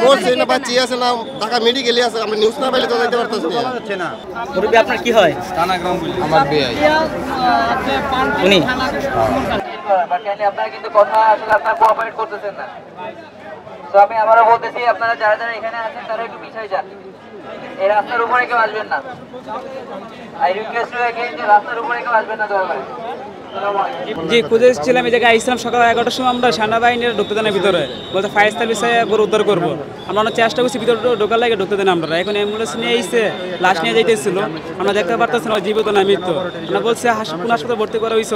মোর সেই না বাচ্চি আছে না ঢাকা মেডিকেলে আছে আমরা নিউজ না পাইলে তো যাইতে পারতাছি না। মুরব্বি আপনার কি হয়? তানাগ্রাম বলি আমার বিয়ে উনি আপনারা কিন্তু কথা আসলে আপনারা কোঅপারেট করতেছেন না। তো আমি আবারও বলতেছি আপনারা যারা যারা এখানে আছেন তারা একটু পিছিয়ে যান, এই রাস্তার উপরে কেউ আসবেন না। আই রিকোয়েস্ট ইউ अगेन যে রাস্তার উপরে কেউ আসবেন না দয়া করে। জি খুঁজে এসেছিলাম এই জায়গায় আইসলাম সকাল 11টার সময় আমরা সেনাবাহিনীর ঢুকতে দেন ভিতরে বলতে ফায়ার সার্ভিসে গরু উদ্ধার করবো আমরা অনেক চেষ্টা করছি ভিতরে ঢোকার লাগে ঢুকতে দেন আমরা এখন অ্যাম্বুলেন্স নিয়ে এসে লাশ নিয়ে যাইতেছিল আমরা দেখতে পারতেছি না জীবিত না মৃত্যু আমরা বলছে কোন হাসপাতালে ভর্তি করা হয়েছে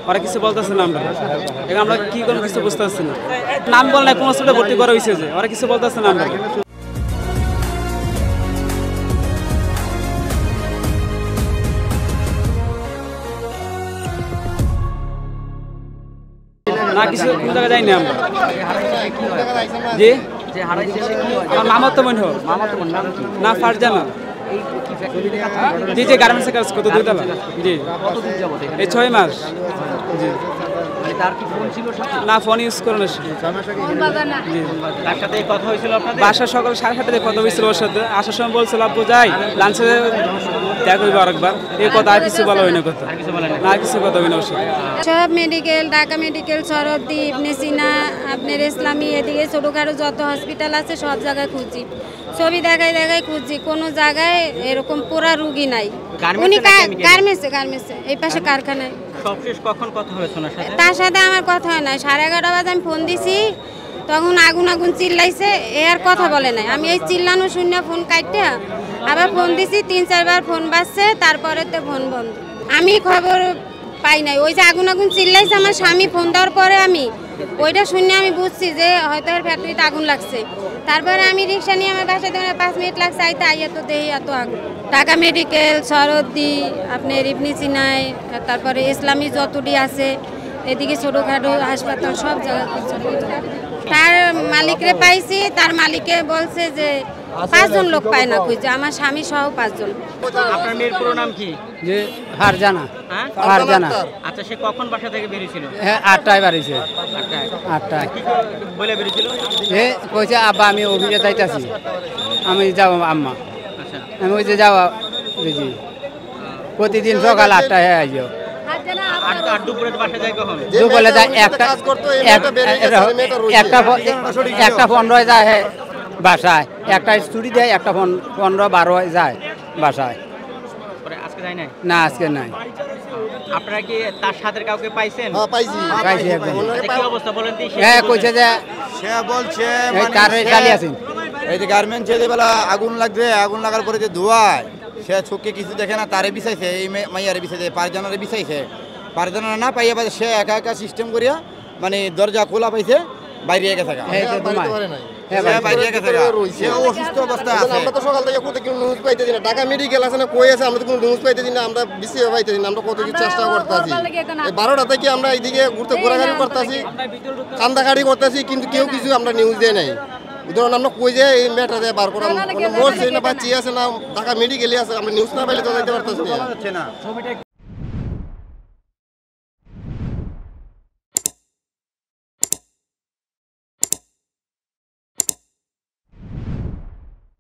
ওরা কিছু বলতেছে না আমরা এখন আমরা কি কোনো কিছু বুঝতে পারছি না নাম বল না কোন হাসপাতালে ভর্তি করা হয়েছে যে ওরা কিছু বলতেছে না আমরা না কিছু কোন জায়গায় যাইনি আমরা জি আমার মামার তো মনে হয় না ফারজানা জি জি গার্মেন্টসে কাজ করতো 2 তলা জি এই 6 মাস জি না ফোন ইউজ করে না তার সাথে কথা হয়েছিল আপনাদের? বাসা সকাল 7:30 কথা হয়েছিল ওর সাথে আসার সময় বলছিল আব্বু যাই লাঞ্চে দেখা হইব আরেকবার এই কথা আর কিছু বলা হয় না কথা না কিছু কথা হয় না ওর সাথে সব মেডিকেল ঢাকা মেডিকেল সরদ্দি ইবনে সিনা আপনার ইসলামী এদিকে ছোটোখাটো যত হসপিটাল আছে সব জায়গায় খুঁজছি ছবি দেখায় খুঁজছি কোনো জায়গায় এরকম পুরা রুগী নাই উনি গার্মেন্টসে এই পাশে কারখানায় সবশেষ কখন কথা হয়েছে ওনার সাথে? তার সাথে আমার কথা হয় না 11:30 বাজে আমি ফোন দিছি তখন আগুন চিল্লাইছে এ আর কথা বলে নাই আমি এই চিল্লানো শূন্য ফোন কাটতে আবার ফোন দিছি 3-4 বার ফোন বাজছে তারপরে তো ফোন বন্ধ আমি খবর পাই নাই ওই যে আগুন চিল্লাইছে আমার স্বামী ফোন দেওয়ার পরে আমি ওইটা শুনে আমি বুঝছি যে হয়তো এর ফ্যাক্টরিতে আগুন লাগছে তারপরে আমি রিক্সা নিয়ে আমার বাসায় 5 মিনিট লাগছে আইতে আইয়া তো দেই এত আগুন ঢাকা মেডিকেল সরদ্দি আপনার ইবনে সিনায় তারপরে ইসলামী যতটি আছে এদিকে ছোটোখাটো হাসপাতাল সব জায়গায় তার মালিকরে পাইছি তার মালিকে বলছে যে 5 জন লোক পায় না খুঁজছে আমার স্বামী সহ 5 জন। আপনার মেয়ের পুরো নাম কি? যে ফারজানা হ্যাঁ ফারজানা আচ্ছা সে কখন বাসা থেকে বেরিয়েছিল? হ্যাঁ 8টায় বাড়িছে 8টায় কি বলে বেরিয়েছিল? এ কইছে আব্বা আমি অফিসে যাইতাছি আমি যাব আম্মা আচ্ছা আমি ওই যে যাওয়া জি প্রতিদিন সকাল 8টায় আইও আর দুপুরে বাসা যায় কখন? দুপুরে যায় একটা 15 যায় বাসায় একটা স্টুডি দেয় একটা 15-12 যায় বাসায় পরে আজকে যায় নাই? না আজকে নাই। আপনারা কি তার সাথে কাউকে পাইছেন? হ্যাঁ পাইছি একদম কি অবস্থা বলেন তো? হ্যাঁ কইছে যে সে বলছে তার চালিয়ে আছেন এই যে গার্মেন্টসে যে বেলা আগুন লাগবে আগুন লাগার পরে যে ধোঁয়ায় সে চোখে কিছু দেখে না তারে বিছাইছে এই মাইয়ারে বিছাইছে পারজানারে বিছাইছে পারজানা না পাইয়া পাইছে সে একা সিস্টেম করিয়া মানে দরজা খোলা পাইছে বাইরে গেছে অসুস্থ অবস্থা আছে আমরা তো সকাল থেকে কোথাও নিউজ পাইতেছি না ঢাকা মেডিকেল আছে না কই আছে আমরা তো কোনো নিউজ পাইতেছি না আমরা বেশি পাইতেছি না আমরা কত কিছু চেষ্টা করতেছি এই 12টা থেকে আমরা এইদিকে ঘোরাঘুরি করতেছি কান্দাকাড়ি করতেছি কিন্তু কেউ কিছু আমরা নিউজ দেয় নাই ধরুন আমরা কই যে এই ম্যাটার বার করা মোর সেই না বাচ্চি আছে না ঢাকা মেডিকেলে আছে আমরা নিউজ না পাইলে তো যাইতে পারতেছি না।